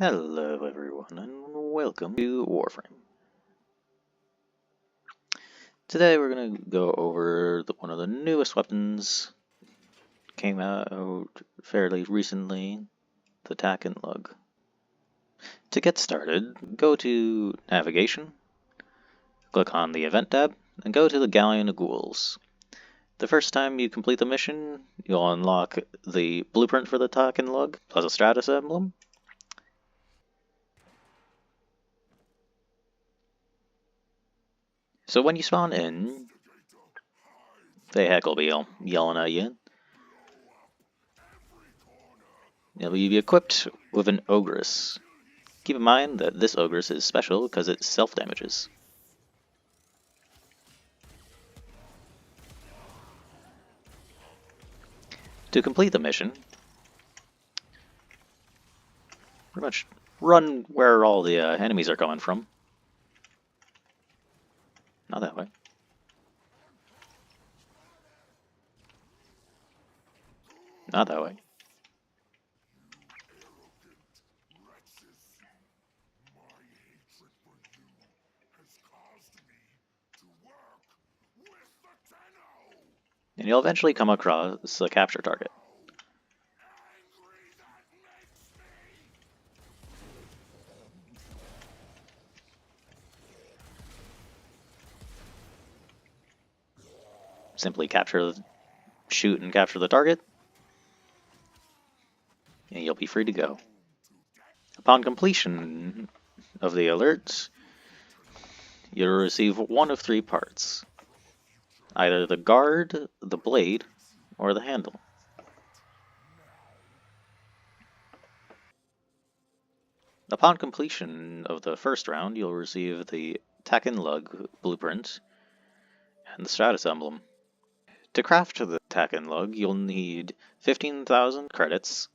Hello everyone and welcome to Warframe. Today we're going to go over one of the newest weapons. Came out fairly recently, the Tak Lug. To get started, go to Navigation, click on the Event tab, and go to the Galleon of Ghouls. The first time you complete the mission, you'll unlock the blueprint for the Tak Lug, plus a Stratus emblem. So when you spawn in, the heck will be yelling at you. You'll be equipped with an Ogress. Keep in mind that this Ogress is special because it self-damages. To complete the mission, pretty much run where all the enemies are coming from. Not that way. Not that way. And you'll eventually come across a capture target. Simply shoot and capture the target, and you'll be free to go. Upon completion of the alerts, you'll receive one of three parts. Either the guard, the blade, or the handle. Upon completion of the first round, you'll receive the Tak Lug blueprint and the Stratus emblem. To craft the Tak Lug, you'll need 15,000 credits,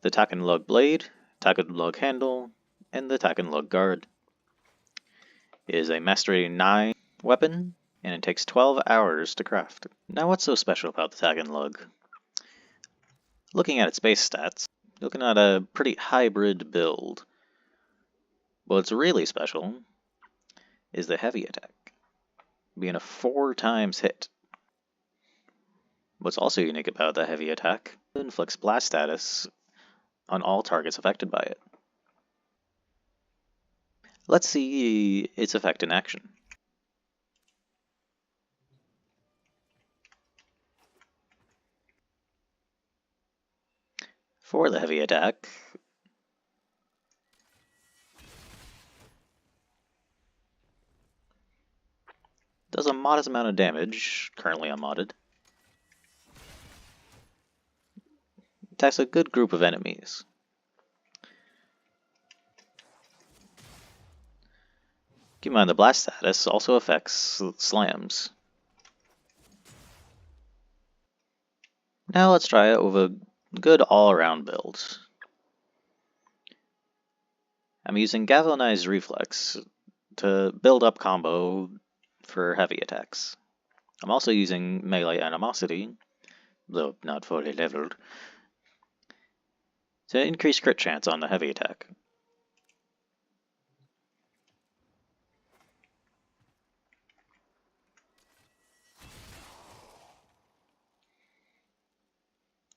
the Tak Lug blade, Tak Lug handle, and the Tak Lug guard. It is a Mastery 9 weapon, and it takes 12 hours to craft. Now what's so special about the Tak Lug? Looking at its base stats, you're looking at a pretty hybrid build. What's really special is the heavy attack, being a 4 times hit. What's also unique about the heavy attack, it inflicts blast status on all targets affected by it. Let's see its effect in action. For the heavy attack, does a modest amount of damage, currently unmodded. Attacks a good group of enemies. Keep in mind the blast status also affects slams. Now let's try it with a good all-around build. I'm using Galvanized Reflex to build up combo for heavy attacks. I'm also using Melee Animosity, though not fully leveled, to increase crit chance on the heavy attack.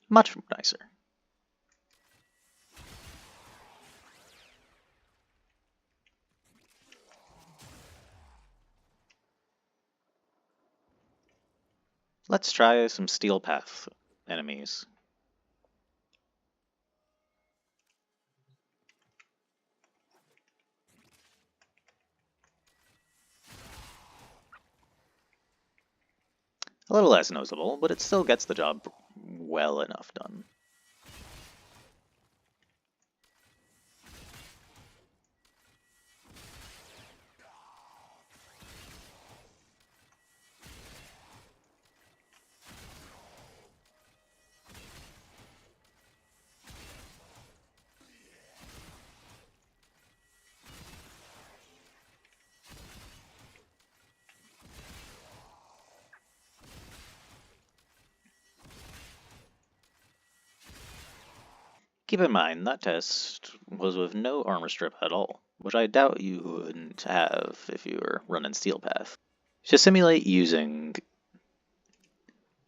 Much nicer. Let's try some Steel Path enemies. A little less noticeable, but it still gets the job well enough done. Keep in mind, that test was with no armor strip at all, which I doubt you wouldn't have if you were running Steel Path. To simulate using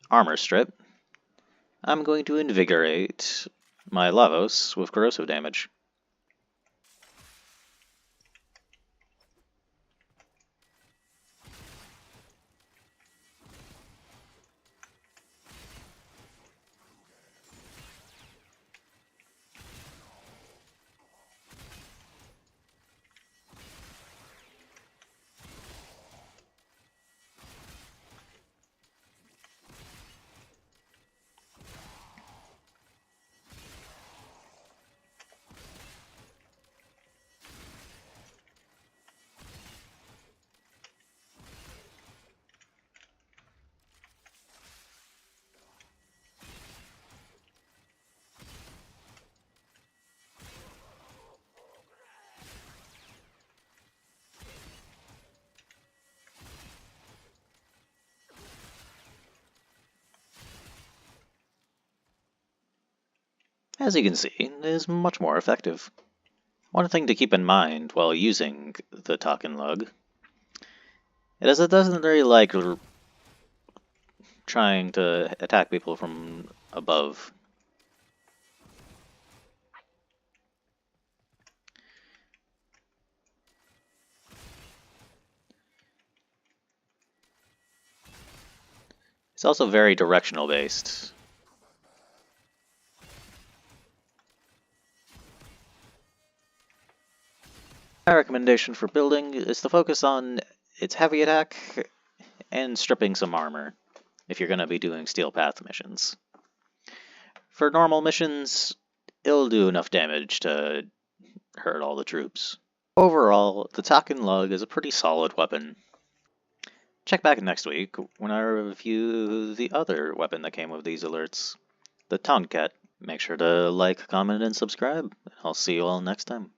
armor strip, I'm going to invigorate my Lavos with corrosive damage. As you can see, it is much more effective. One thing to keep in mind while using the Tak Lug is it doesn't really like trying to attack people from above. It's also very directional based. My recommendation for building is to focus on its heavy attack and stripping some armor if you're going to be doing Steel Path missions. For normal missions, it'll do enough damage to hurt all the troops. Overall, the Tak Lug is a pretty solid weapon. Check back next week when I review the other weapon that came with these alerts, the Tonkkatt. Make sure to like, comment, and subscribe. I'll see you all next time.